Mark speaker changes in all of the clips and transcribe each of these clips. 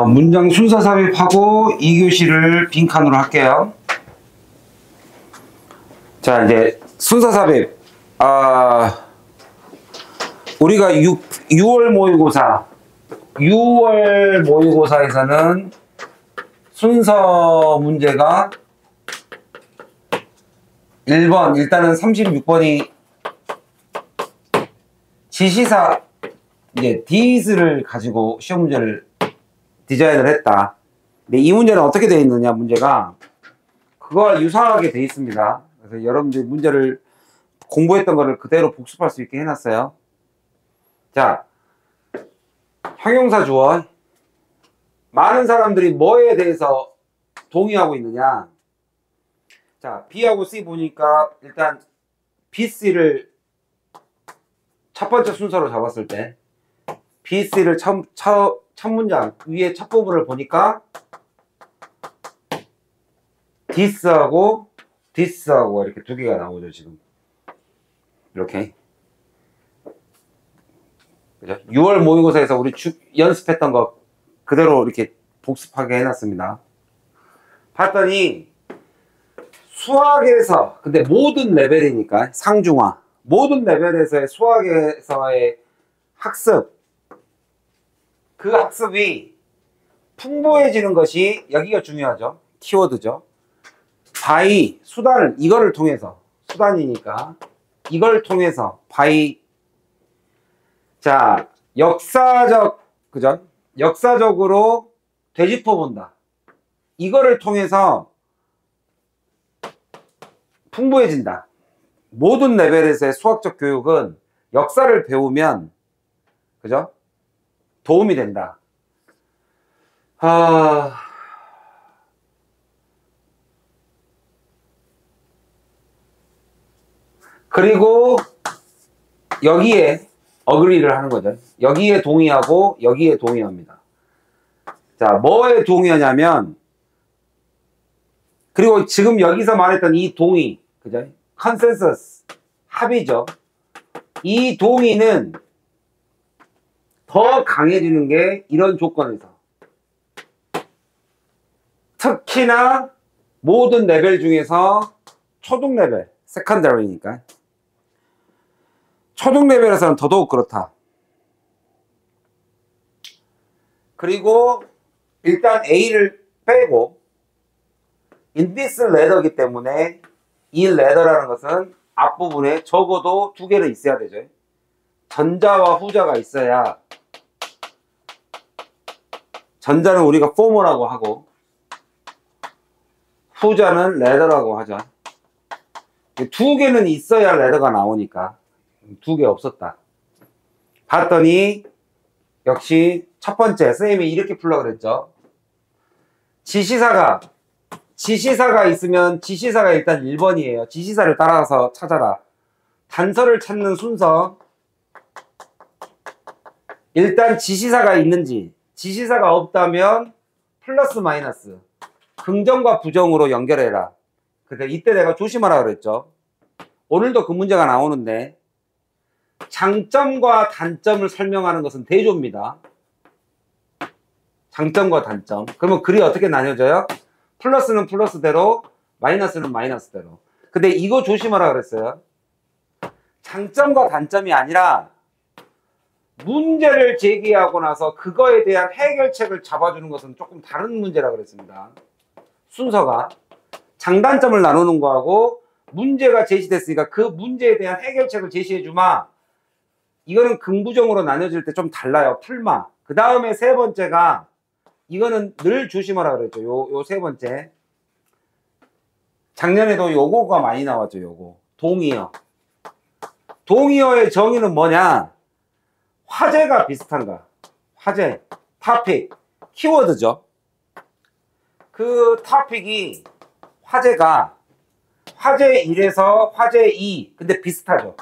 Speaker 1: 문장 순서 삽입하고 2교시를 빈칸으로 할게요. 자, 이제 순서 삽입. 우리가 6월 모의고사에서는 순서 문제가 1번, 일단은 36번이 지시사, 이제 this를 가지고 시험 문제를 디자인을 했다. 근데 이 문제는 어떻게 되어 있느냐, 문제가 그거와 유사하게 되어 있습니다. 그래서 여러분들이 문제를 공부했던 거를 그대로 복습할 수 있게 해놨어요. 자, 형용사 주어. 많은 사람들이 뭐에 대해서 동의하고 있느냐. 자, B하고 C 보니까 일단 B, C를 첫 번째 순서로 잡았을 때 B, C를 첫 문장 위에 첫 부분을 보니까 this하고 이렇게 두 개가 나오죠. 지금 이렇게, 그죠? 6월 모의고사에서 우리 연습했던 거 그대로 이렇게 복습하게 해놨습니다. 봤더니 수학에서, 근데 모든 레벨이니까 상중하, 모든 레벨에서의 수학에서의 학습, 그 학습이 풍부해지는 것이 여기가 중요하죠. 키워드죠. by, 수단을, 이거를 통해서, 수단이니까 이걸 통해서 by. 자, 그죠? 역사적으로 되짚어 본다. 이거를 통해서 풍부해진다. 모든 레벨에서의 수학적 교육은 역사를 배우면, 그죠? 도움이 된다. 그리고 여기에 어그리를 하는 거죠. 여기에 동의하고 여기에 동의합니다. 자, 뭐에 동의하냐면, 그리고 지금 여기서 말했던 이 동의, 그죠? 컨센서스, 합의죠. 이 동의는 더 강해지는 게 이런 조건에서. 특히나 모든 레벨 중에서 초등 레벨, 세컨더리니까. 초등 레벨에서는 더더욱 그렇다. 그리고 일단 A를 빼고 in this ladder이기 때문에 이 ladder라는 것은 앞부분에 적어도 두 개는 있어야 되죠. 전자와 후자가 있어야, 전자는 우리가 former라고 하고 후자는 ladder라고 하죠. 두 개는 있어야 ladder가 나오니까 두 개 없었다. 봤더니 역시 첫 번째, 선생님이 이렇게 풀려고 그랬죠. 지시사가 있으면 지시사가 일단 1번이에요. 지시사를 따라서 찾아라. 단서를 찾는 순서. 일단 지시사가 있는지, 지시사가 없다면 플러스 마이너스, 긍정과 부정으로 연결해라. 근데 이때 내가 조심하라 그랬죠. 오늘도 그 문제가 나오는데 장점과 단점을 설명하는 것은 대조입니다. 장점과 단점. 그러면 글이 어떻게 나뉘어져요? 플러스는 플러스대로, 마이너스는 마이너스대로. 근데 이거 조심하라 그랬어요. 장점과 단점이 아니라 문제를 제기하고 나서 그거에 대한 해결책을 잡아주는 것은 조금 다른 문제라 그랬습니다. 순서가 장단점을 나누는 거하고 문제가 제시됐으니까 그 문제에 대한 해결책을 제시해 주마. 이거는 긍부정으로 나눠질 때 좀 달라요. 풀마. 그 다음에 세 번째가, 이거는 늘 조심하라 그랬죠. 요 세 번째. 작년에도 요거가 많이 나왔죠. 요거. 동의어. 동의어의 정의는 뭐냐? 화제가 비슷한가? 화제, 토픽, 키워드죠. 그 토픽이, 화제가 화제 1에서 화제 2, 근데 비슷하죠.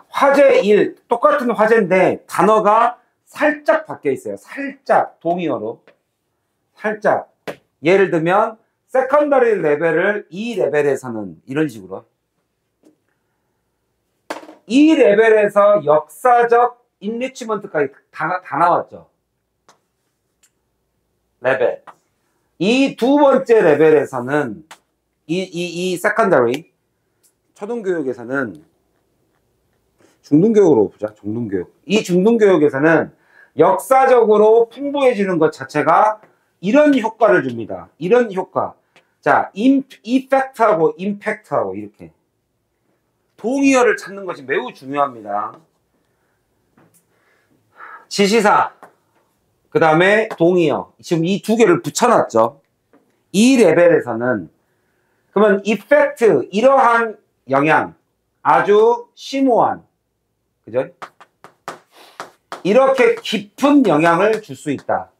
Speaker 1: 화제 1, 똑같은 화제인데 단어가 살짝 바뀌어 있어요. 살짝, 동의어로. 살짝. 예를 들면 세컨더리 레벨을 이 레벨에서는 이런 식으로. 이 레벨에서 역사적 인리치먼트까지 다 나왔죠. 레벨. 이 두 번째 레벨에서는 이 secondary 초등교육에서는 중등교육으로 보자. 중등교육. 이 중등교육에서는 역사적으로 풍부해지는 것 자체가 이런 효과를 줍니다. 이런 효과. 자, 이펙트하고 임팩트하고 이렇게 동의어를 찾는 것이 매우 중요합니다. 지시사, 그 다음에 동의어. 지금 이 두 개를 붙여놨죠. 이 레벨에서는 그러면 이펙트, 이러한 영향, 아주 심오한, 그죠? 이렇게 깊은 영향을 줄 수 있다.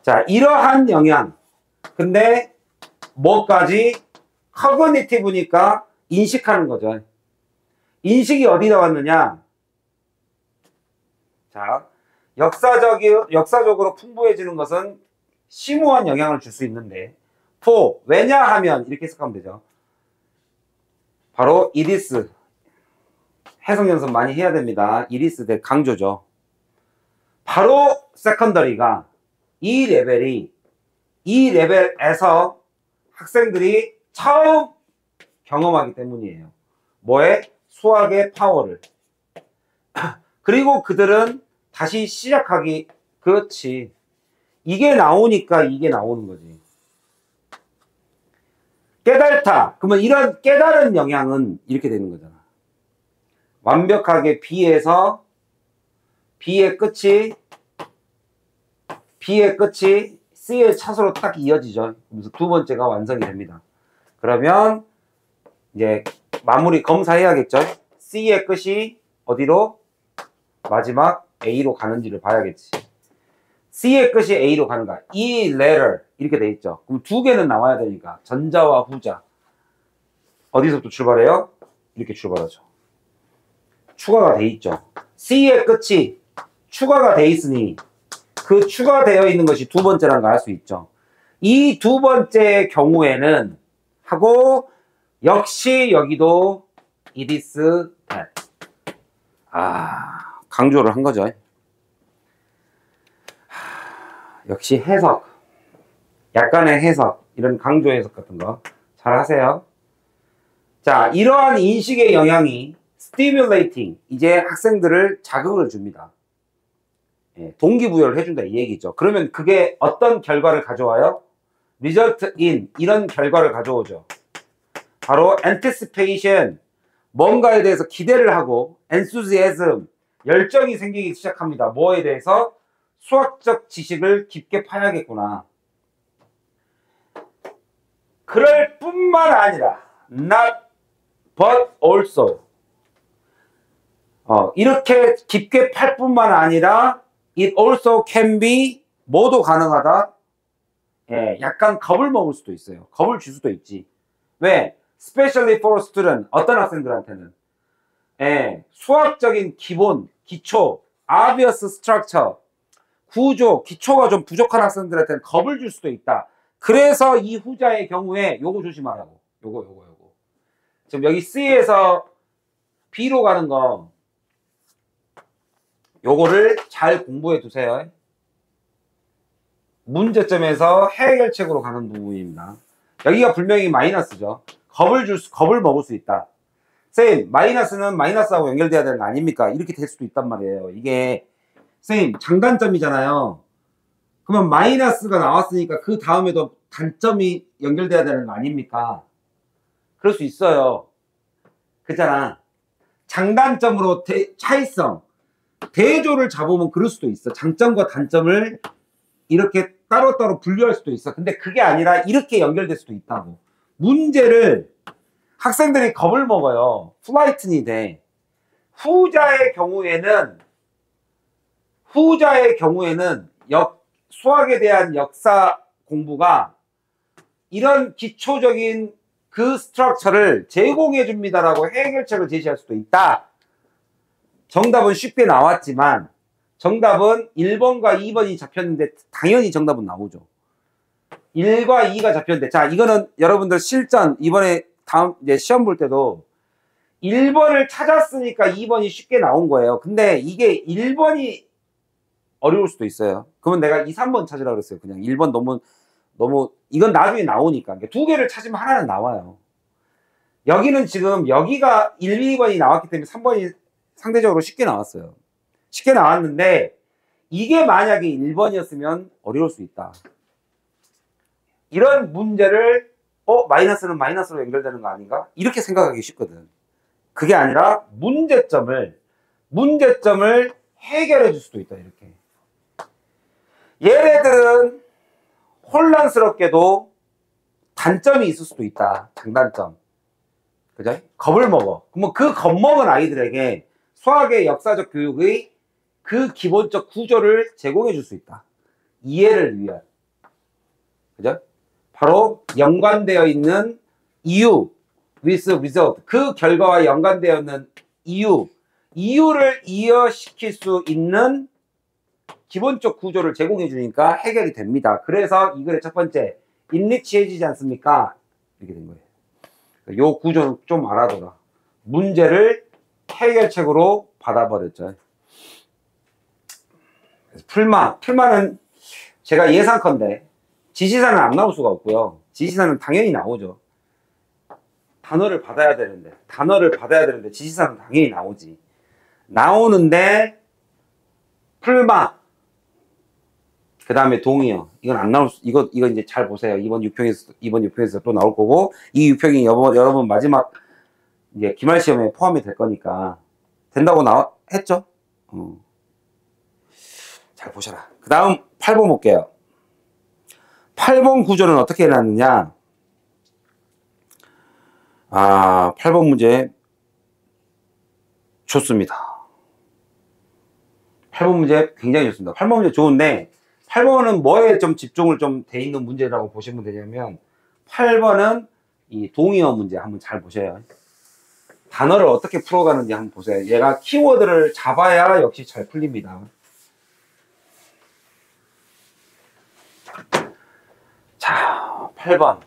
Speaker 1: 자, 이러한 영향. 근데 뭐까지? 커그니티브니까 인식하는 거죠. 인식이 어디 나왔느냐? 자, 역사적으로 풍부해지는 것은 심오한 영향을 줄 수 있는데, 왜냐하면 이렇게 해석하면 되죠. 바로 it is. 해석 연습 많이 해야 됩니다. it is 대 강조죠. 바로 secondary가 이 레벨에서 학생들이 처음 경험하기 때문이에요. 뭐에? 수학의 파워를. 그리고 그들은 다시 시작하기, 그렇지. 이게 나오니까 이게 나오는 거지. 깨달다. 그러면 이런 깨달은 영향은 이렇게 되는 거잖아. 완벽하게 B의 끝이 C의 차수로 딱 이어지죠. 그래서 두 번째가 완성이 됩니다. 그러면 이제 마무리 검사해야겠죠. C의 끝이 어디로? 마지막 A로 가는지를 봐야겠지. C의 끝이 A로 가는가? 이 letter 이렇게 돼 있죠. 그럼 두 개는 나와야 되니까 전자와 후자. 어디서부터 출발해요? 이렇게 출발하죠. 추가가 돼 있죠. C의 끝이 추가가 돼 있으니 그 추가되어 있는 것이 두 번째라는 걸 알 수 있죠. 이 두 번째 경우에는 하고 역시 여기도 it is that. 강조를 한 거죠. 역시 해석, 약간의 해석, 이런 강조 해석 같은 거 잘 하세요. 자, 이러한 인식의 영향이 stimulating, 이제 학생들을 자극을 줍니다. 동기부여를 해준다 이 얘기죠. 그러면 그게 어떤 결과를 가져와요? result in, 이런 결과를 가져오죠. 바로 anticipation, 뭔가에 대해서 기대를 하고 enthusiasm, 열정이 생기기 시작합니다. 뭐에 대해서? 수학적 지식을 깊게 파야겠구나. 그럴 뿐만 아니라 not but also 이렇게 깊게 팔 뿐만 아니라 it also can be, 뭐도 가능하다. 약간 겁을 먹을 수도 있어요. 겁을 줄 수도 있지. 왜? Especially for student, 어떤 학생들한테는 수학적인 기본, 기초, obvious structure, 구조, 기초가 좀 부족한 학생들한테는 겁을 줄 수도 있다. 그래서 이 후자의 경우에 요거 조심하라고. 요거. 지금 여기 C에서 B로 가는 거, 요거를 잘 공부해 두세요. 문제점에서 해결책으로 가는 부분입니다. 여기가 분명히 마이너스죠. 겁을 먹을 수 있다. 선생님, 마이너스는 마이너스하고 연결돼야 되는 거 아닙니까? 이렇게 될 수도 있단 말이에요. 이게 선생님 장단점이잖아요. 그러면 마이너스가 나왔으니까 그 다음에도 단점이 연결돼야 되는 거 아닙니까? 그럴 수 있어요. 그잖아. 장단점으로 차이성, 대조를 잡으면 그럴 수도 있어. 장점과 단점을 이렇게 따로따로 분류할 수도 있어. 근데 그게 아니라 이렇게 연결될 수도 있다고. 문제를 학생들이 겁을 먹어요. 플라이튼이 돼. 후자의 경우에는 수학에 대한 역사 공부가 이런 기초적인 그 스트럭처를 제공해 줍니다라고 해결책을 제시할 수도 있다. 정답은 쉽게 나왔지만 정답은 1번과 2번이 잡혔는데 당연히 정답은 나오죠. 1과 2가 잡혔는데, 자, 이거는 여러분들 실전 이번에 다음 이제 시험 볼 때도 1번을 찾았으니까 2번이 쉽게 나온 거예요. 근데 이게 1번이 어려울 수도 있어요. 그러면 내가 2, 3번 찾으라고 그랬어요. 그냥 1번 너무 이건 나중에 나오니까. 그러니까 두 개를 찾으면 하나는 나와요. 여기는 지금 여기가 1, 2번이 나왔기 때문에 3번이 상대적으로 쉽게 나왔어요. 쉽게 나왔는데 이게 만약에 1번이었으면 어려울 수 있다. 이런 문제를 마이너스는 마이너스로 연결되는 거 아닌가? 이렇게 생각하기 쉽거든. 그게 아니라 문제점을 해결해 줄 수도 있다. 이렇게. 얘네들은 혼란스럽게도 단점이 있을 수도 있다. 장단점. 그죠? 겁을 먹어. 그러면 그 겁먹은 아이들에게 수학의 역사적 교육의 그 기본적 구조를 제공해 줄 수 있다. 이해를 위한. 그죠? 바로 연관되어 있는 이유, with result. 그 결과와 연관되어 있는 이유를 이어시킬 수 있는 기본적 구조를 제공해 주니까 해결이 됩니다. 그래서 이 글의 첫 번째, 인리치해지지 않습니까? 이렇게 된 거예요. 요 구조는 좀 알아둬라. 문제를 해결책으로 받아버렸죠. 풀마는 제가 예상컨대 지시사는 안 나올 수가 없고요. 지시사는 당연히 나오죠. 단어를 받아야 되는데 지시사는 당연히 나오지. 나오는데 풀마 그 다음에 동의어 이건 안 나올 수 이거 이제 잘 보세요. 이번 6평에서 또 나올 거고 이 6평이 여러분 마지막 이제 기말 시험에 포함이 될 거니까 된다고 했죠? 잘 보셔라. 그 다음 8번 볼게요. 8번 구조는 어떻게 해놨느냐? 8번 문제 좋습니다. 8번 문제 굉장히 좋습니다. 8번 문제 좋은데 8번은 뭐에 좀 집중을 좀 돼 있는 문제라고 보시면 되냐면 8번은 이 동의어 문제 한번 잘 보셔요. 단어를 어떻게 풀어가는지 한번 보세요. 얘가 키워드를 잡아야 역시 잘 풀립니다. 자, 8번.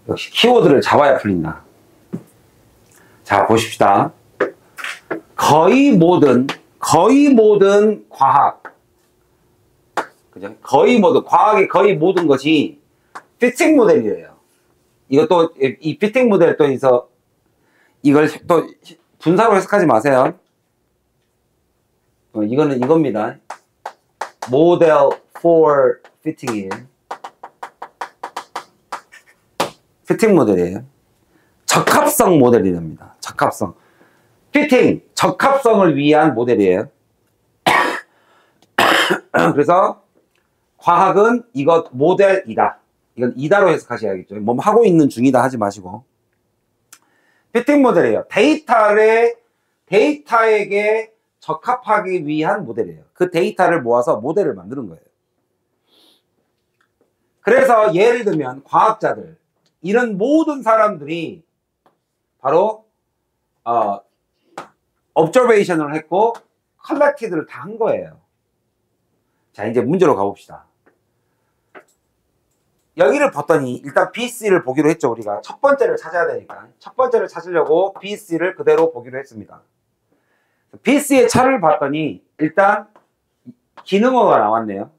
Speaker 1: 역시 키워드를 잡아야 풀린다. 자, 보십시다. 거의 모든 과학, 그죠? 과학의 거의 모든 것이 피팅 모델이에요. 이것도, 이 피팅 모델 또 있어, 이걸 또 분사로 해석하지 마세요. 이거는 이겁니다. 모델 for fitting이에요. 피팅 모델이에요. 적합성 모델이랍니다. 적합성. 피팅, 적합성을 위한 모델이에요. 그래서 과학은 이것 모델이다. 이건 이다로 해석하셔야겠죠. 뭐 하고 있는 중이다 하지 마시고. 피팅 모델이에요. 데이터에게 적합하기 위한 모델이에요. 그 데이터를 모아서 모델을 만드는 거예요. 그래서 예를 들면 과학자들, 이런 모든 사람들이 바로 observation을 했고 collected를 다 한 거예요. 자, 이제 문제로 가봅시다. 여기를 봤더니 일단 BC를 보기로 했죠. 우리가 첫 번째를 찾아야 되니까 첫 번째를 찾으려고 BC를 그대로 보기로 했습니다. BC의 차를 봤더니 일단 기능어가 나왔네요.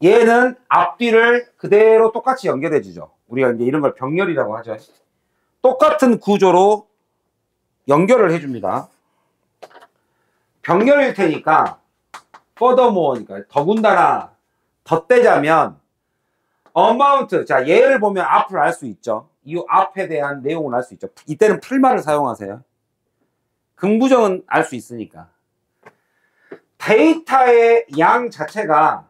Speaker 1: 얘는 앞뒤를 그대로 똑같이 연결해 주죠. 우리가 이제 이런 걸 병렬이라고 하죠. 똑같은 구조로 연결을 해줍니다. 병렬일 테니까 furthermore니까 더군다나 덧대자면 amount, 자 얘를 보면 앞을 알 수 있죠. 이 앞에 대한 내용을 알 수 있죠. 이때는 풀마를 사용하세요. 긍부정은 알 수 있으니까. 데이터의 양 자체가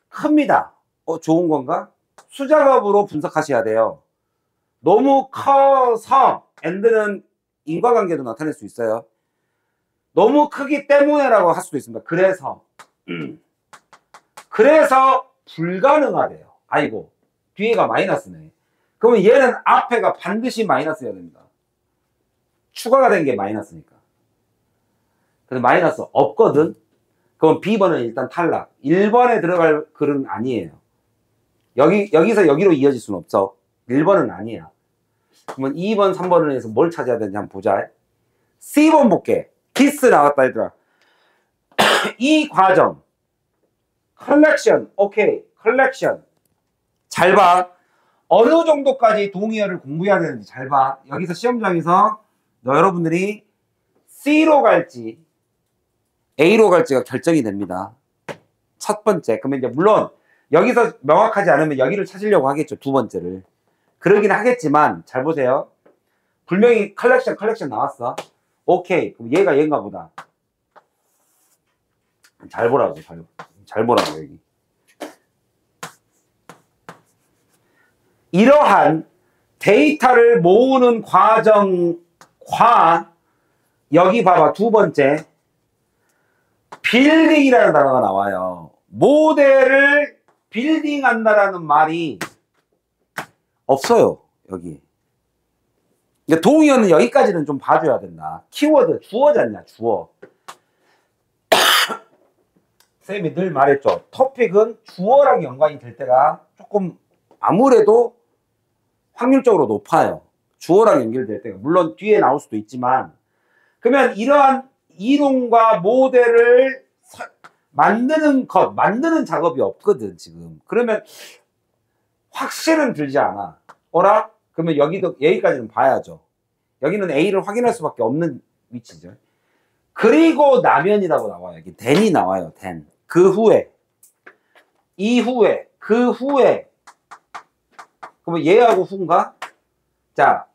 Speaker 1: 큽니다. 좋은 건가? 수작업으로 분석하셔야 돼요. 너무 커서 and는 인과관계도 나타낼 수 있어요. 너무 크기 때문에라고 할 수도 있습니다. 그래서 불가능하대요. 아이고, 뒤에가 마이너스네. 그러면 얘는 앞에가 반드시 마이너스여야 됩니다. 추가가 된 게 마이너스니까. 그래서 마이너스 없거든? 그럼 B번은 일단 탈락. 1번에 들어갈 글은 아니에요. 여기서 여기로 이어질 수는 없어. 1번은 아니야. 그러면 2번, 3번을 해서 뭘 찾아야 되는지 한번 보자. C번 볼게. 디스 나왔다 얘들아. 이 과정 컬렉션 오케이 컬렉션 잘 봐. 어느 정도까지 동의어를 공부해야 되는지 잘 봐. 여기서 시험장에서 여러분들이 C로 갈지 A로 갈지가 결정이 됩니다. 첫 번째. 그러면 이제 물론 여기서 명확하지 않으면 여기를 찾으려고 하겠죠. 두 번째를. 그러긴 하겠지만 잘 보세요. 분명히 컬렉션 나왔어. 오케이. 그럼 얘가 얘인가 보다. 잘 보라고. 잘 보라고 여기. 이러한 데이터를 모으는 과정과 여기 봐봐. 두 번째. 빌딩이라는 단어가 나와요. 모델을 빌딩한다라는 말이 없어요. 여기. 근데 동의어는 여기까지는 좀 봐줘야 된다. 키워드 주어잖냐. 주어. 쌤이 늘 말했죠. 토픽은 주어랑 연관이 될 때가 조금 아무래도 확률적으로 높아요. 주어랑 연결될 때가. 물론 뒤에 나올 수도 있지만. 그러면 이러한 이론과 모델을 만드는 작업이 없거든, 지금. 그러면 확실은 들지 않아. 어라? 그러면 여기까지는 봐야죠. 여기는 A를 확인할 수밖에 없는 위치죠. 그리고 나면이라고 나와요. 여기 then이 나와요, then. 그 후에. 이후에. 그 후에. 그러면 얘하고 후인가? 자.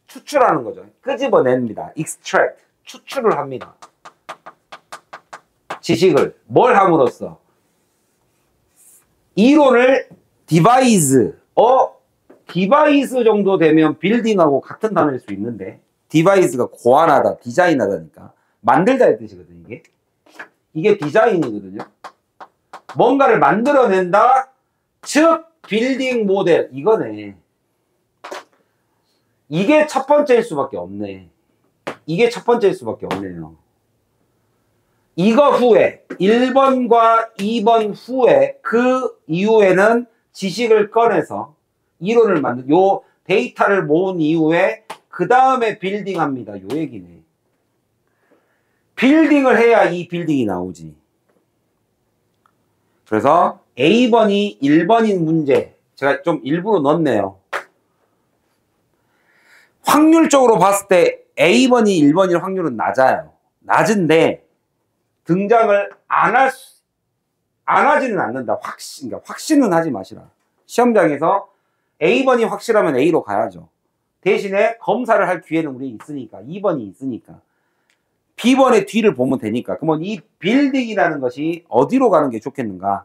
Speaker 1: 추출하는 거죠. 끄집어냅니다. extract. 추출을 합니다. 지식을. 뭘 함으로써? 이론을 devise. 디바이스 정도 되면 빌딩하고 같은 단어일 수 있는데 디바이스가 고안하다, 디자인하다니까. 만들다의 뜻이거든요, 이게. 이게 디자인이거든요. 뭔가를 만들어낸다, 즉 빌딩 모델. 이거네. 이게 첫 번째일 수밖에 없네. 이게 첫 번째일 수밖에 없네요. 이거 후에 1번과 2번 후에 그 이후에는 지식을 꺼내서 이론을 요 데이터를 모은 이후에 그 다음에 빌딩합니다. 요 얘기네. 빌딩을 해야 이 빌딩이 나오지. 그래서 A번이 1번인 문제 제가 좀 일부러 넣었네요. 확률적으로 봤을 때 A번이 1번일 확률은 낮아요. 낮은데 등장을 안 하지는 않는다. 그러니까 확신은 하지 마시라. 시험장에서 A번이 확실하면 A로 가야죠. 대신에 검사를 할 기회는 우리 있으니까. 2번이 있으니까. B번의 뒤를 보면 되니까. 그러면 이 빌딩이라는 것이 어디로 가는 게 좋겠는가?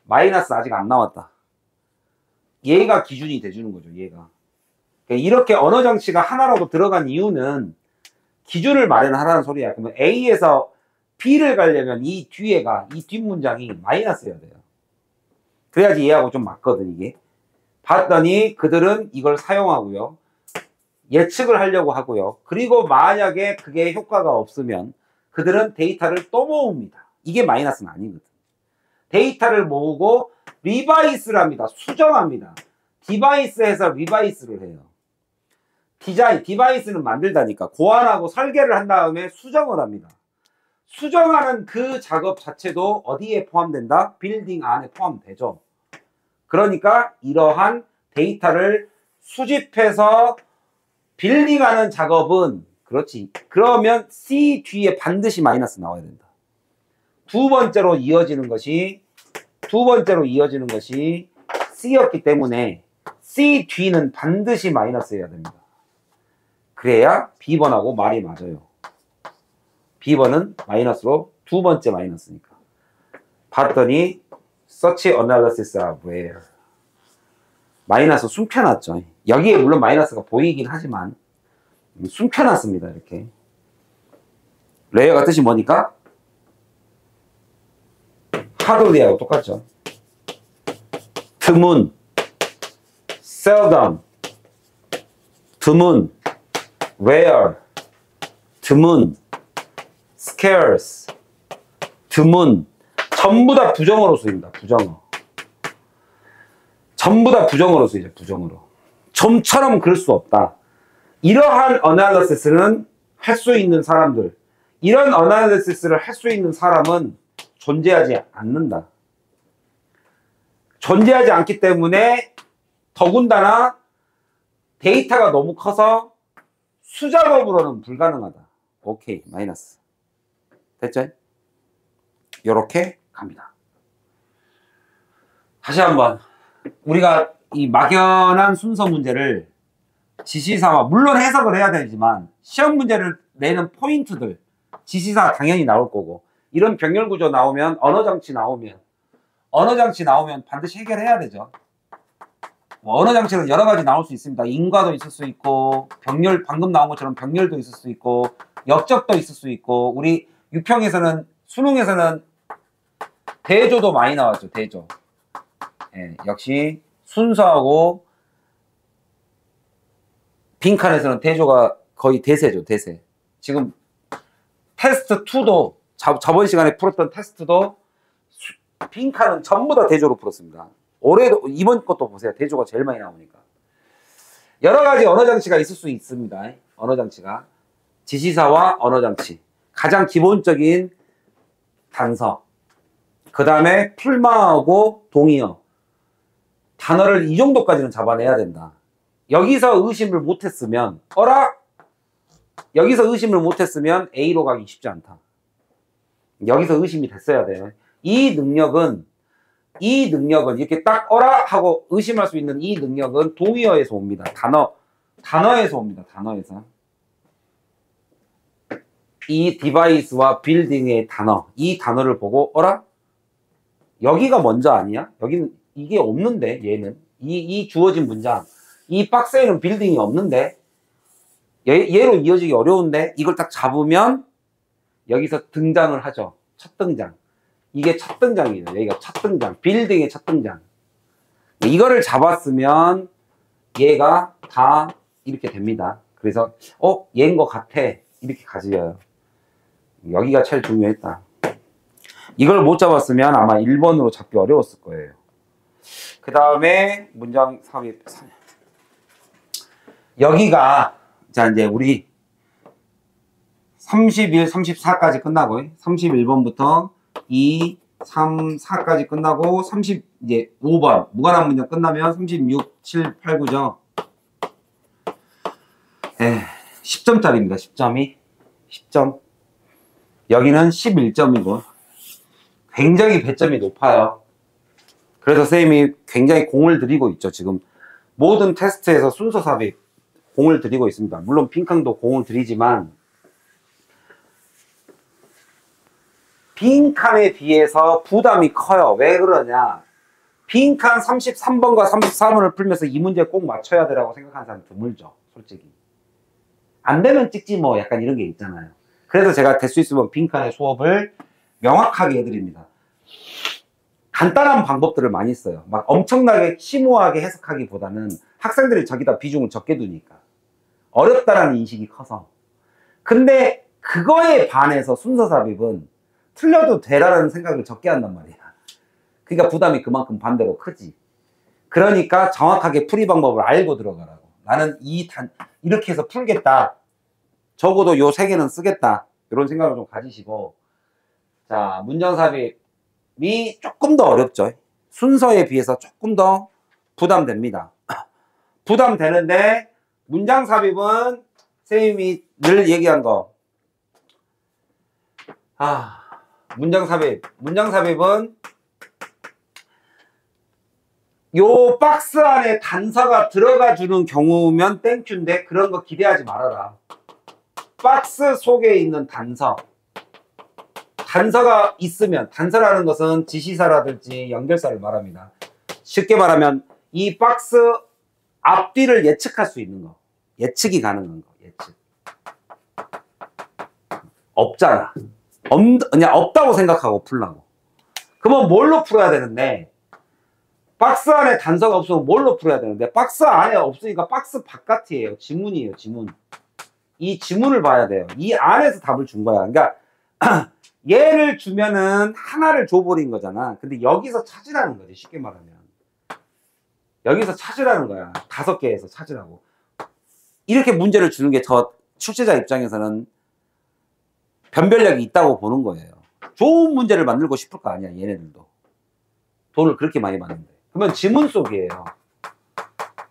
Speaker 1: 마이너스 아직 안 나왔다. 얘가 기준이 돼주는 거죠. 얘가. 이렇게 언어 정치가 하나라고 들어간 이유는 기준을 마련하라는 소리야. 그러면 A에서 B를 가려면 이 뒤에가, 이 뒷문장이 마이너스여야 돼요. 그래야지 얘하고 좀 맞거든, 이게. 봤더니 그들은 이걸 사용하고요. 예측을 하려고 하고요. 그리고 만약에 그게 효과가 없으면 그들은 데이터를 또 모읍니다. 이게 마이너스는 아니거든. 데이터를 모으고 리바이스를 합니다. 수정합니다. 디바이스에서 리바이스를 해요. 디바이스는 만들다니까. 고안하고 설계를 한 다음에 수정을 합니다. 수정하는 그 작업 자체도 어디에 포함된다? 빌딩 안에 포함되죠. 그러니까 이러한 데이터를 수집해서 빌딩하는 작업은 그렇지. 그러면 C 뒤에 반드시 마이너스 나와야 된다. 두 번째로 이어지는 것이 C였기 때문에 C 뒤는 반드시 마이너스여야 됩니다. 그래야 B번하고 말이 맞아요. B번은 마이너스로 두 번째 마이너스니까. 봤더니 Such analysis are rare. 마이너스 숨겨놨죠. 여기에 물론 마이너스가 보이긴 하지만 숨겨놨습니다. 이렇게. rare가 뜻이 뭐니까? hardly하고 똑같죠. 드문, seldom, 드문, rare, 드문, scarce, 드문. 전부 다 부정어로 쓰입니다. 부정어. 전부 다 부정어로 쓰이죠. 부정어로. 좀처럼 그럴 수 없다. 이러한 어널리시스는 할 수 있는 사람들, 이런 어널리시스를 할 수 있는 사람은 존재하지 않는다. 존재하지 않기 때문에 더군다나 데이터가 너무 커서 수작업으로는 불가능하다. 오케이, 마이너스. 됐죠? 요렇게 갑니다. 다시 한번 우리가 이 막연한 순서 문제를 지시사와 물론 해석을 해야 되지만 시험 문제를 내는 포인트들 지시사 당연히 나올 거고 이런 병렬구조 나오면 언어장치 나오면 반드시 해결해야 되죠. 언어장치는 여러 가지 나올 수 있습니다. 인과도 있을 수 있고 병렬 방금 나온 것처럼 병렬도 있을 수 있고 역적도 있을 수 있고 우리 유평에서는 수능에서는 대조도 많이 나왔죠. 대조. 예, 역시 순서하고 빈칸에서는 대조가 거의 대세죠. 대세. 지금 테스트 2도 저번 시간에 풀었던 테스트도 빈칸은 전부 다 대조로 풀었습니다. 올해도 이번 것도 보세요. 대조가 제일 많이 나오니까. 여러 가지 언어장치가 있을 수 있습니다. 언어장치가 지시사와 언어장치 가장 기본적인 단서 그 다음에 풀마하고 동의어 단어를 이 정도까지는 잡아내야 된다. 여기서 의심을 못했으면 여기서 의심을 못했으면 A로 가기 쉽지 않다. 여기서 의심이 됐어야 돼요. 이 능력은 이렇게 딱 하고 의심할 수 있는 이 능력은 동의어에서 옵니다. 단어에서 옵니다. 단어에서. 이 디바이스와 빌딩의 단어, 이 단어를 보고 여기가 먼저 아니야? 여기는 이게 없는데 얘는 이 주어진 문장 이 박스에는 빌딩이 없는데 얘로 이어지기 어려운데 이걸 딱 잡으면 여기서 등장을 하죠. 첫 등장. 이게 첫 등장이에요. 여기가 첫 등장. 빌딩의 첫 등장. 이거를 잡았으면 얘가 다 이렇게 됩니다. 그래서 얘인 것 같아. 이렇게 가져요. 여기가 제일 중요했다. 이걸 못 잡았으면 아마 1번으로 잡기 어려웠을 거예요. 그 다음에 문장 삽입. 여기가 자 이제 우리 31, 34까지 끝나고 31번부터 2, 3, 4까지 끝나고 이제 5번 무관한 문장 끝나면 36, 7, 8, 9죠. 10점짜리입니다. 10점이 10점. 여기는 11점이고 굉장히 배점이 높아요. 그래서 선생님이 굉장히 공을 들이고 있죠. 지금 모든 테스트에서 순서 삽입 공을 들이고 있습니다. 물론 빈칸도 공을 들이지만 빈칸에 비해서 부담이 커요. 왜 그러냐? 빈칸 33번과 34번을 풀면서 이 문제 꼭 맞춰야 되라고 생각하는 사람 드물죠. 솔직히. 안 되면 찍지 뭐 약간 이런 게 있잖아요. 그래서 제가 될 수 있으면 빈칸의 수업을 명확하게 해드립니다. 간단한 방법들을 많이 써요. 막 엄청나게 심오하게 해석하기보다는 학생들이 저기다 비중을 적게 두니까. 어렵다라는 인식이 커서. 근데 그거에 반해서 순서 삽입은 틀려도 되라는 생각을 적게 한단 말이야. 그러니까 부담이 그만큼 반대로 크지. 그러니까 정확하게 풀이 방법을 알고 들어가라고. 나는 이렇게 해서 풀겠다. 적어도 요 세 개는 쓰겠다. 이런 생각을 좀 가지시고. 자, 문장 삽입이 조금 더 어렵죠. 순서에 비해서 조금 더 부담됩니다. 부담되는데 문장 삽입은 선생님이 늘 얘기한 거. 문장 삽입은 요 박스 안에 단서가 들어가 주는 경우면 땡큐인데 그런 거 기대하지 말아라. 박스 속에 있는 단서가 있으면, 단서라는 것은 지시사라든지 연결사를 말합니다. 쉽게 말하면 이 박스 앞뒤를 예측할 수 있는 거. 예측이 가능한 거. 예측. 없잖아. 그냥 없다고 생각하고 풀라고. 그러면 뭘로 풀어야 되는데, 박스 안에 단서가 없으면 뭘로 풀어야 되는데, 박스 안에 없으니까 박스 바깥이에요. 지문이에요. 지문. 이 지문을 봐야 돼요. 이 안에서 답을 준 거야. 그러니까 얘를 주면은 하나를 줘버린 거잖아. 근데 여기서 찾으라는 거지. 쉽게 말하면. 여기서 찾으라는 거야. 5개에서 찾으라고. 이렇게 문제를 주는 게 저 출제자 입장에서는 변별력이 있다고 보는 거예요. 좋은 문제를 만들고 싶을 거 아니야, 얘네들도. 돈을 그렇게 많이 받는데. 그러면 지문 속이에요.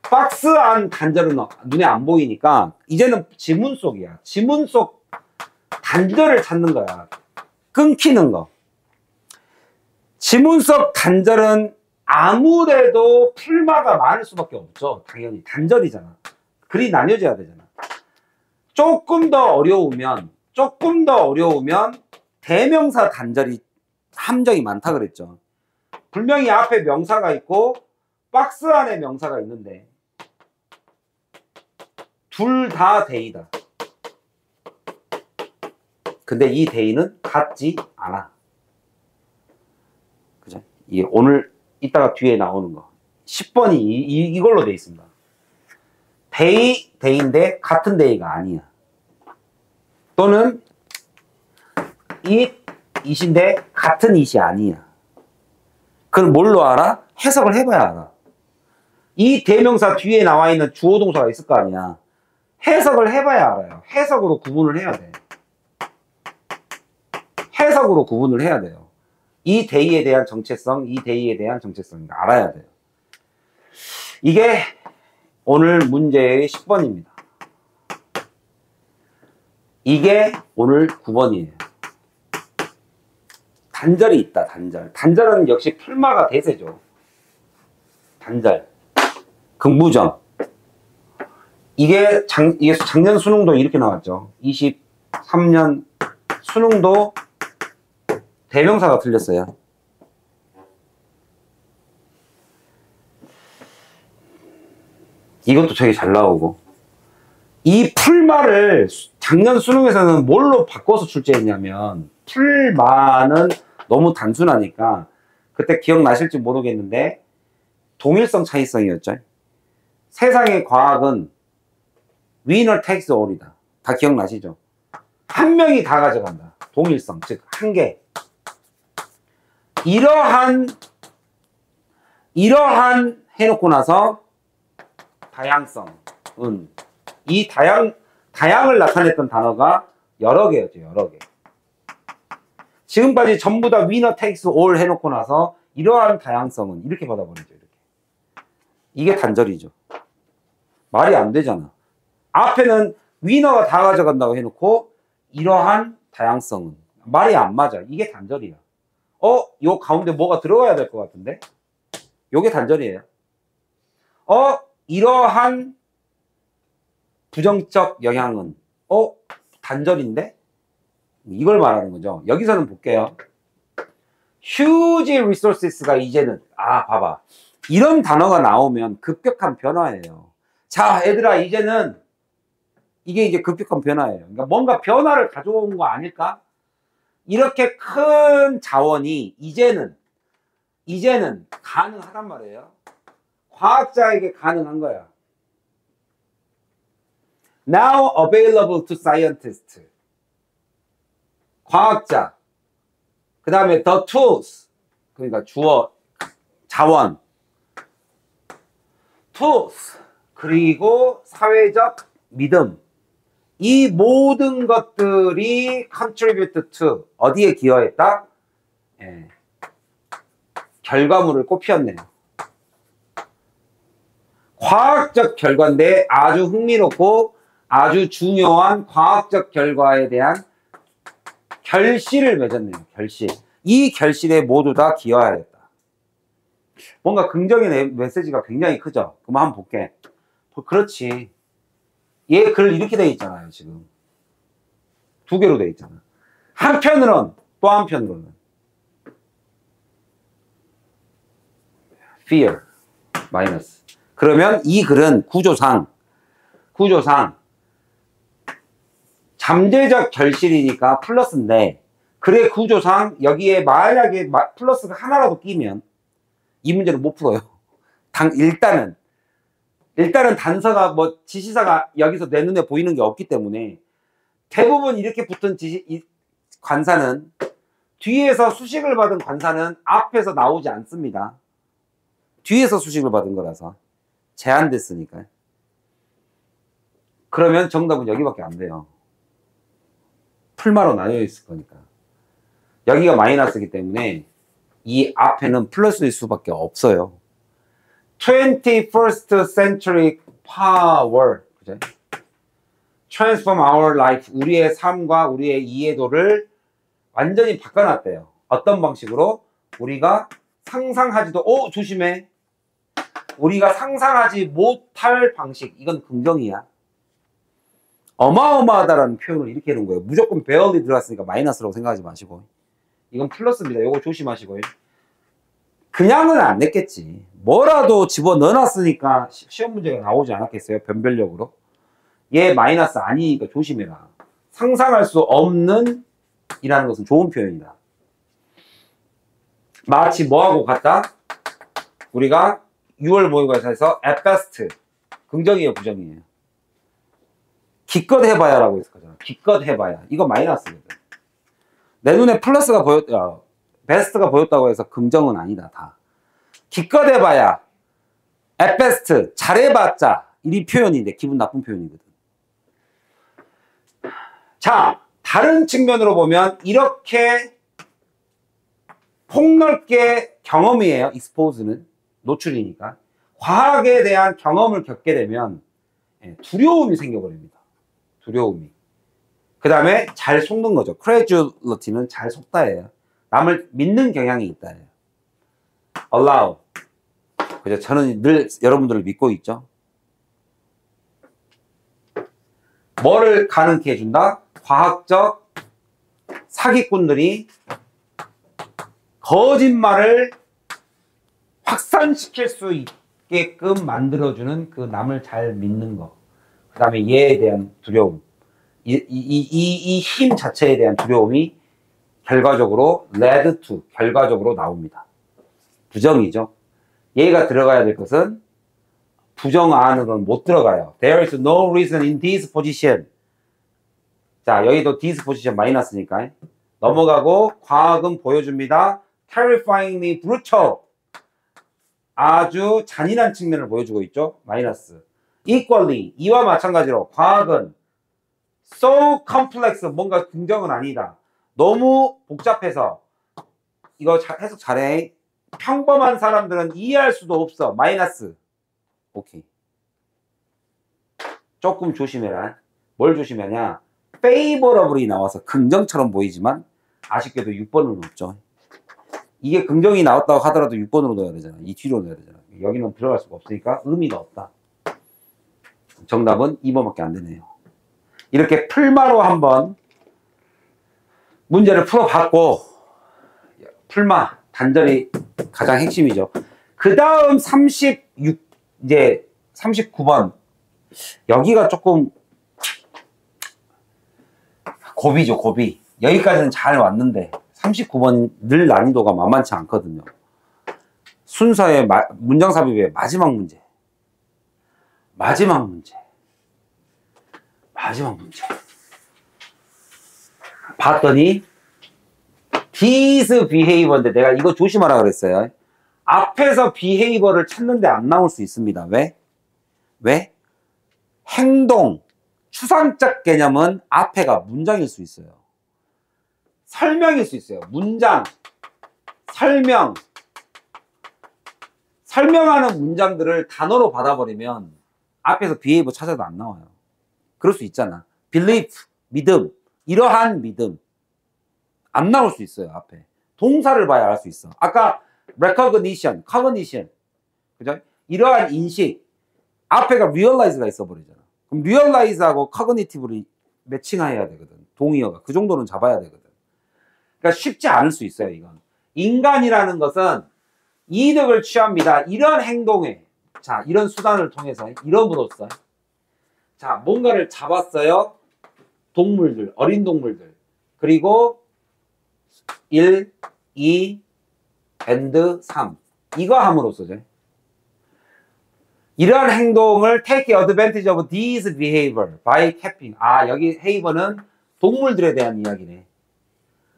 Speaker 1: 박스 안 단절은 눈에 안 보이니까 이제는 지문 속이야. 지문 속 단절을 찾는 거야. 끊기는 거. 지문 속 단절은 아무래도 풀마가 많을 수밖에 없죠. 당연히 단절이잖아. 글이 나뉘어져야 되잖아. 조금 더 어려우면 대명사 단절이 함정이 많다 그랬죠. 분명히 앞에 명사가 있고 박스 안에 명사가 있는데 둘 다 대이다. 근데 이 대이는 같지 않아. 그죠? 오늘 이따가 뒤에 나오는 거 10번이 이걸로 돼 있습니다. 대인데 같은 대이가 아니야. 또는 it인데 같은 it이 아니야. 그걸 뭘로 알아? 해석을 해봐야 알아. 이 대명사 뒤에 나와 있는 주어 동사가 있을 거 아니야. 해석을 해봐야 알아요. 해석으로 구분을 해야 돼. 해석으로 구분을 해야 돼요. 이 대의에 대한 정체성, 이 대의에 대한 정체성 알아야 돼요. 이게 오늘 문제의 10번입니다. 이게 오늘 9번이에요. 단절이 있다, 단절. 단절은 역시 풀마가 대세죠. 단절. 긍부정. 이게 작년 수능도 이렇게 나왔죠. 23년 수능도 대명사가 틀렸어요. 이것도 되게 잘 나오고. 이 풀마를 작년 수능에서는 뭘로 바꿔서 출제했냐면, 풀마는 너무 단순하니까 그때 기억나실지 모르겠는데 동일성 차이성이었죠. 세상의 과학은 winner takes all이다. 다 기억나시죠? 한 명이 다 가져간다. 동일성, 즉 한 개. 이러한 해놓고 나서 다양성은 이 다양을 나타냈던 단어가 여러 개였죠. 여러 개. 지금까지 전부 다 winner takes all 해놓고 나서 이러한 다양성은 이렇게 받아버리죠. 이렇게. 이게 단절이죠. 말이 안 되잖아. 앞에는 위너가 다 가져간다고 해놓고 이러한 다양성은 말이 안 맞아. 이게 단절이야. 요 가운데 뭐가 들어가야 될 것 같은데? 요게 단절이에요. 이러한 부정적 영향은 단절인데? 이걸 말하는 거죠. 여기서는 볼게요. huge resources가 이제는 봐봐. 이런 단어가 나오면 급격한 변화예요. 자, 얘들아, 이제는 이게 이제 급격한 변화예요. 그러니까 뭔가 변화를 가져온 거 아닐까? 이렇게 큰 자원이 이제는 가능하단 말이에요. 과학자에게 가능한 거야. Now available to scientists. 과학자. 그 다음에 the tools. 그러니까 주어, 자원. tools. 그리고 사회적 믿음. 이 모든 것들이 contribute to 어디에 기여했다? 결과물을 꽃피웠네요. 과학적 결과인데 아주 흥미롭고 아주 중요한 과학적 결과에 대한 결실을 맺었네요. 결실. 이 결실에 모두 다 기여하였다. 뭔가 긍정의 메시지가 굉장히 크죠. 그럼 한번 볼게. 그렇지. 얘 글 이렇게 돼 있잖아요. 지금 두 개로 돼 있잖아. 한편으로는 또 한편으로는 fear 마이너스. 그러면 이 글은 구조상 잠재적 결실이니까 플러스인데, 글의 구조상 여기에 만약에 플러스가 하나라도 끼면 이 문제는 못 풀어요. 일단은 단서가 지시사가 여기서 내 눈에 보이는 게 없기 때문에 대부분 이렇게 붙은 관사는 뒤에서 수식을 받은 관사는 앞에서 나오지 않습니다. 뒤에서 수식을 받은 거라서 제한됐으니까요. 그러면 정답은 여기밖에 안 돼요. 풀마로 나뉘어 있을 거니까. 여기가 마이너스이기 때문에 이 앞에는 플러스일 수밖에 없어요. 21st century power. 그죠? transform our life. 우리의 삶과 우리의 이해도를 완전히 바꿔놨대요. 어떤 방식으로? 우리가 상상하지도, 조심해. 우리가 상상하지 못할 방식. 이건 긍정이야. 어마어마하다라는 표현을 이렇게 해놓은 거예요. 무조건 barely 들어갔으니까 마이너스라고 생각하지 마시고. 이건 플러스입니다. 이거 조심하시고요. 그냥은 안 냈겠지. 뭐라도 집어넣어놨으니까 시험 문제가 나오지 않았겠어요? 변별력으로. 얘 마이너스 아니니까 조심해라. 상상할 수 없는 이라는 것은 좋은 표현이다. 마치 뭐하고 같다? 우리가 6월 모의고사에서 at best. 긍정이에요, 부정이에요? 기껏 해봐야 라고 했었잖아. 기껏 해봐야. 이거 마이너스거든. 내 눈에 플러스가 베스트가 보였다고 해서 긍정은 아니다, 다. 기껏 해봐야. at best. 잘해봤자. 이 표현인데, 기분 나쁜 표현이거든. 자, 다른 측면으로 보면, 이렇게 폭넓게 경험이에요, expose는. 노출이니까. 과학에 대한 경험을 겪게 되면, 두려움이 생겨버립니다. 두려움이. 그 다음에 잘 속는 거죠. credulity 잘 속다예요. 남을 믿는 경향이 있다예요. allow. 그죠? 저는 늘 여러분들을 믿고 있죠. 뭐를 가능케 해준다? 과학적 사기꾼들이 거짓말을 확산시킬 수 있게끔 만들어주는 그 남을 잘 믿는 거. 그 다음에 얘에 대한 두려움. 이 힘 자체에 대한 두려움이 결과적으로 led to, 결과적으로 나옵니다. 부정이죠. 얘가 들어가야 될 것은 부정 안으로는 못 들어가요. There is no reason in this position. 자, 여기도 this position 마이너스니까. 넘어가고 과학은 보여줍니다. Terrifyingly brutal. 아주 잔인한 측면을 보여주고 있죠. 마이너스. Equally. 이와 마찬가지로 과학은 so complex. 뭔가 긍정은 아니다. 너무 복잡해서 이거 해석 잘해. 평범한 사람들은 이해할 수도 없어. 마이너스. 오케이. 조금 조심해라. 뭘 조심하냐? favorably 나와서 긍정처럼 보이지만 아쉽게도 6번은 없죠. 이게 긍정이 나왔다고 하더라도 6번으로 넣어야 되잖아. 이 뒤로 넣어야 되잖아. 여기는 들어갈 수가 없으니까 의미가 없다. 정답은 2번밖에 안 되네요. 이렇게 풀마로 한번 문제를 풀어봤고, 풀마 단절이 가장 핵심이죠. 그 다음 이제 39번. 여기가 조금 고비죠, 고비. 여기까지는 잘 왔는데 39번 늘 난이도가 만만치 않거든요. 순서의 문장 삽입의 마지막 문제. 마지막 문제. 봤더니 this behavior인데 내가 이거 조심하라 그랬어요. 앞에서 behavior를 찾는데 안 나올 수 있습니다. 왜? 행동, 추상적 개념은 앞에가 문장일 수 있어요. 설명일 수 있어요. 문장, 설명하는 문장들을 단어로 받아버리면 앞에서 behavior 찾아도 안 나와요. 그럴 수 있잖아. belief, 믿음, 이러한 믿음. 안 나올 수 있어요, 앞에. 동사를 봐야 알 수 있어. 아까 recognition, cognition. 그죠? 이러한 인식. 앞에가 realize가 있어버리잖아. 그럼 realize하고 cognitive를 매칭해야 되거든. 동의어가. 그 정도는 잡아야 되거든. 그러니까 쉽지 않을 수 있어요, 이건. 인간이라는 것은 이득을 취합니다. 이런 행동에, 자, 이런 수단을 통해서, 이름으로써. 자, 뭔가를 잡았어요. 동물들, 어린 동물들. 그리고 1, 2, and 3. 이거 함으로써죠. 이러한 행동을 take advantage of these behavior by capping. 아, 여기 behavior는 동물들에 대한 이야기네.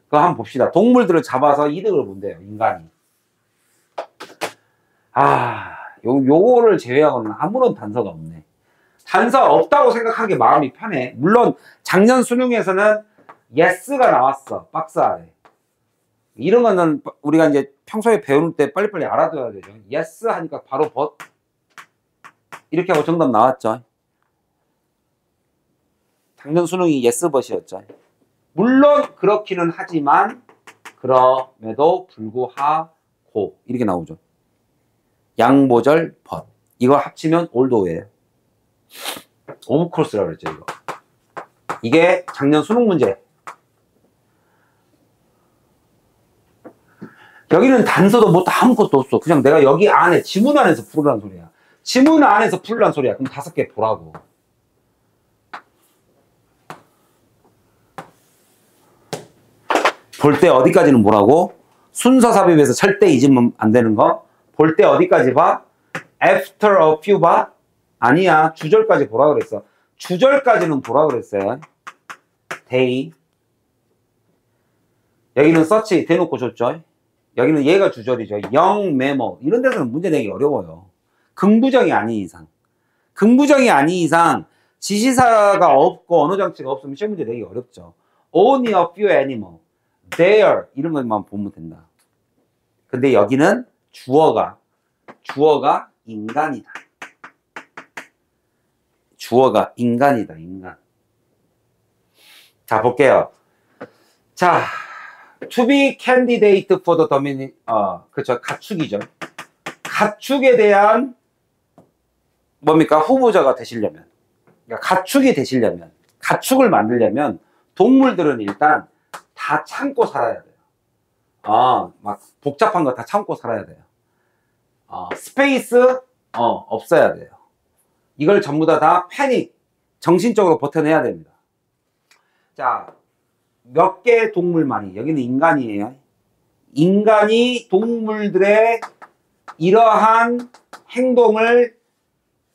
Speaker 1: 그거 한번 봅시다. 동물들을 잡아서 이득을 본대요, 인간이. 요거를 제외하고는 아무런 단서가 없네. 단서 없다고 생각하기 마음이 편해. 물론 작년 수능에서는 yes가 나왔어. 박스 아래. 이런 거는 우리가 이제 평소에 배울 때 빨리빨리 알아둬야 되죠. yes 하니까 바로 but. 이렇게 하고 정답 나왔죠. 작년 수능이 yes but이었죠. 물론 그렇기는 하지만 그럼에도 불구하고 이렇게 나오죠. 양보절 but. 이거 합치면 올도예요. 오브코스라고 그랬죠. 이게 작년 수능 문제. 여기는 단서도 뭐 아무것도 없어. 그냥 내가 여기 안에 지문 안에서 풀으라는 소리야. 지문 안에서 풀으라는 소리야. 그럼 5개 보라고. 볼 때 어디까지는 뭐라고? 순서 삽입에서 절대 잊으면 안 되는 거. 볼 때 어디까지 봐? After a few 봐? 아니야. 주절까지 보라 그랬어. 주절까지는 보라 그랬어요. day. 여기는 search 대놓고 줬죠. 여기는 얘가 주절이죠. 영, 메모. 이런 데서는 문제 내기 어려워요. 긍부정이 아닌 이상. 긍부정이 아닌 이상 지시사가 없고 언어 장치가 없으면 시험 문제 내기 어렵죠. Only a few animal. There. 이런 것만 보면 된다. 근데 여기는 주어가 인간이다. 주어가 인간이다. 인간. 자, 볼게요. 자, to be candidate for the dominant, 그렇죠. 가축이죠. 가축에 대한 뭡니까? 후보자가 되시려면, 그러니까 가축이 되시려면, 가축을 만들려면 동물들은 일단 다 참고 살아야 돼요. 막 복잡한 거 다 참고 살아야 돼요. 스페이스 없어야 돼요. 이걸 전부 다 패닉, 정신적으로 버텨내야 됩니다. 자, 몇 개의 동물만이, 여기는 인간이에요. 인간이 동물들의 이러한 행동을,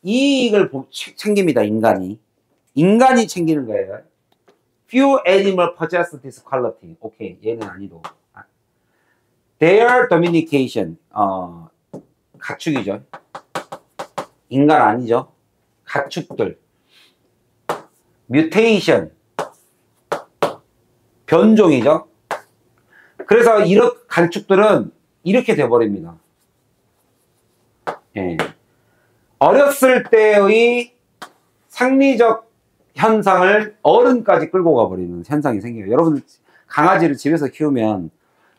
Speaker 1: 이익을 챙깁니다. 인간이 챙기는 거예요. Few animal possess this quality. 오케이, 얘는 아니도. Their domestication. 가축이죠. 인간 아니죠. 가축들. Mutation. 변종이죠. 그래서 이런 가축들은 이렇게 돼버립니다. 예. 어렸을 때의 상리적 현상을 어른까지 끌고 가버리는 현상이 생겨요. 여러분 강아지를 집에서 키우면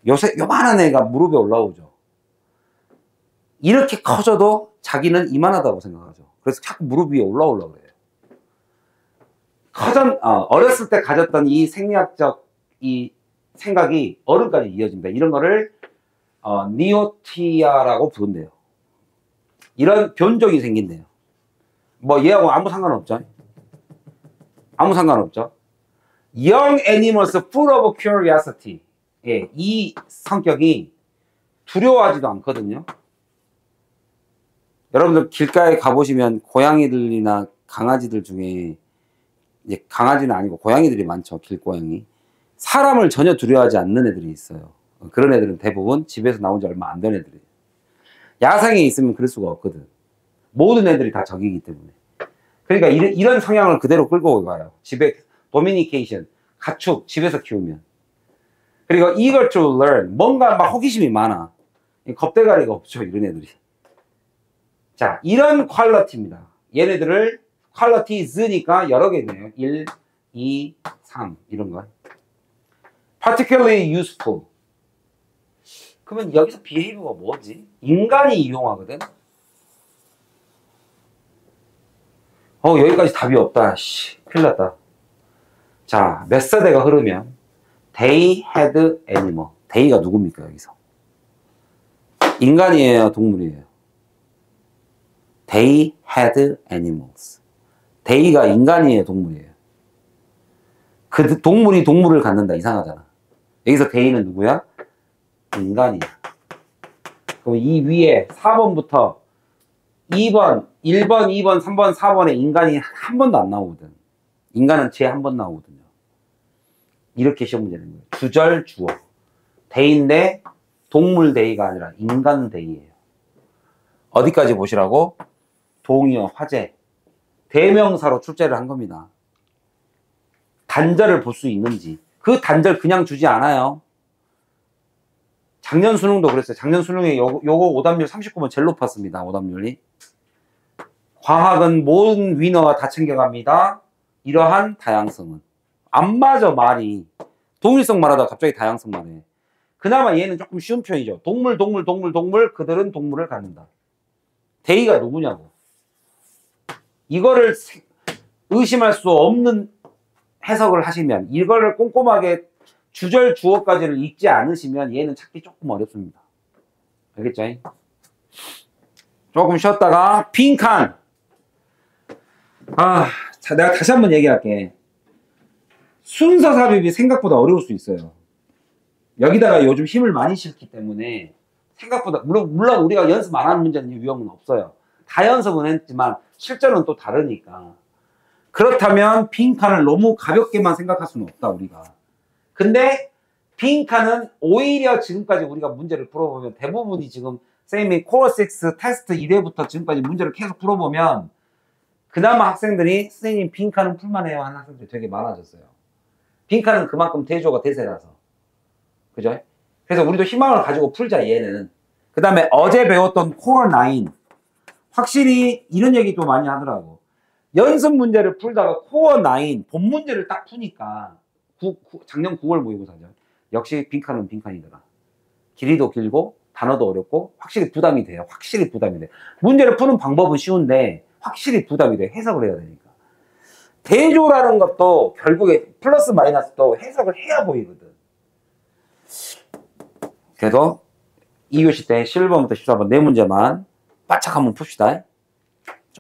Speaker 1: 요새 요만한 애가 무릎에 올라오죠. 이렇게 커져도 자기는 이만하다고 생각하죠. 그래서 자꾸 무릎 위에 올라오려고 그래요. 어렸을 때 가졌던 이 생리학적 이 생각이 어른까지 이어집니다. 이런 거를 니오티아라고 부른대요. 이런 변종이 생긴대요. 뭐 얘하고 아무 상관없죠. 아무 상관없죠. Young animals full of curiosity. 예, 이 성격이 두려워하지도 않거든요. 여러분들 길가에 가보시면 고양이들이나 강아지들 중에, 이제 강아지는 아니고 고양이들이 많죠. 길고양이. 사람을 전혀 두려워하지 않는 애들이 있어요. 그런 애들은 대부분 집에서 나온 지 얼마 안 된 애들이에요. 야생에 있으면 그럴 수가 없거든. 모든 애들이 다 적이기 때문에. 그러니까 이런 성향을 그대로 끌고 가요. 집에 도미니케이션, 가축 집에서 키우면. 그리고 eager to learn, 뭔가 막 호기심이 많아. 겁대가리가 없죠, 이런 애들이. 자, 이런 퀄리티입니다. 얘네들을 qualities니까 여러 개 있네요. 1, 2, 3 이런 거. particularly useful. 그러면 여기서 behavior가 뭐지? 인간이 이용하거든. 여기까지 답이 없다. 큰일 났다. 자, 몇 세대가 흐르면 they had animal. they가 누굽니까 여기서? 인간이에요, 동물이에요? They had animals. they가 인간이에요, 동물이에요? 그 동물이 동물을 갖는다. 이상하잖아. 여기서 they는 누구야? 인간이야. 그럼 이 위에 4번부터 2번, 1번, 2번, 3번, 4번에 인간이 한 번도 안 나오거든. 인간은 제 한 번 나오거든요. 이렇게 시험 문제 내는 거예요. 주절, 주어. they인데 동물 they가 아니라 인간 they예요. 어디까지 보시라고? 동의어, 화제. 대명사로 출제를 한 겁니다. 단절을 볼 수 있는지. 그 단절 그냥 주지 않아요. 작년 수능도 그랬어요. 작년 수능에 요거 오답률 39번 제일 높았습니다. 오답률이. 과학은 모든 위너가 다 챙겨갑니다. 이러한 다양성은. 안 맞아, 말이. 동일성 말하다가 갑자기 다양성 말해. 그나마 얘는 조금 쉬운 표현이죠. 동물, 그들은 동물을 갖는다. 대의가 누구냐고. 이거를 의심할 수 없는 해석을 하시면, 이거를 꼼꼼하게 주절, 주어까지를 읽지 않으시면 얘는 찾기 조금 어렵습니다. 알겠죠? 조금 쉬었다가 빈칸. 자, 내가 다시 한번 얘기할게. 순서 삽입이 생각보다 어려울 수 있어요. 여기다가 요즘 힘을 많이 실기 때문에 생각보다, 물론 우리가 연습 안 하는 문제는 위험은 없어요. 다 연습은 했지만 실전은 또 다르니까. 그렇다면 빈칸을 너무 가볍게만 생각할 수는 없다, 우리가. 근데 빈칸은 오히려 지금까지 우리가 문제를 풀어보면 대부분이 지금 쌤이 코어6 테스트 1회부터 지금까지 문제를 계속 풀어보면 그나마 학생들이 선생님 빈칸은 풀만해요 하는 학생들이 되게 많아졌어요. 빈칸은 그만큼 대조가 대세라서. 그죠? 그래서 우리도 희망을 가지고 풀자, 얘는. 그 다음에 어제 배웠던 코어9. 확실히 이런 얘기도 많이 하더라고. 연습 문제를 풀다가 코어9, 본 문제를 딱 푸니까 작년 9월 모의고사죠. 역시 빈칸은 빈칸이더라. 길이도 길고 단어도 어렵고 확실히 부담이 돼요. 확실히 부담이 돼. 문제를 푸는 방법은 쉬운데 확실히 부담이 돼. 해석을 해야 되니까. 대조라는 것도 결국에 플러스 마이너스도 해석을 해야 보이거든. 그래서 2교시 때 11번부터 14번 네 문제만 바짝 한번 풉시다.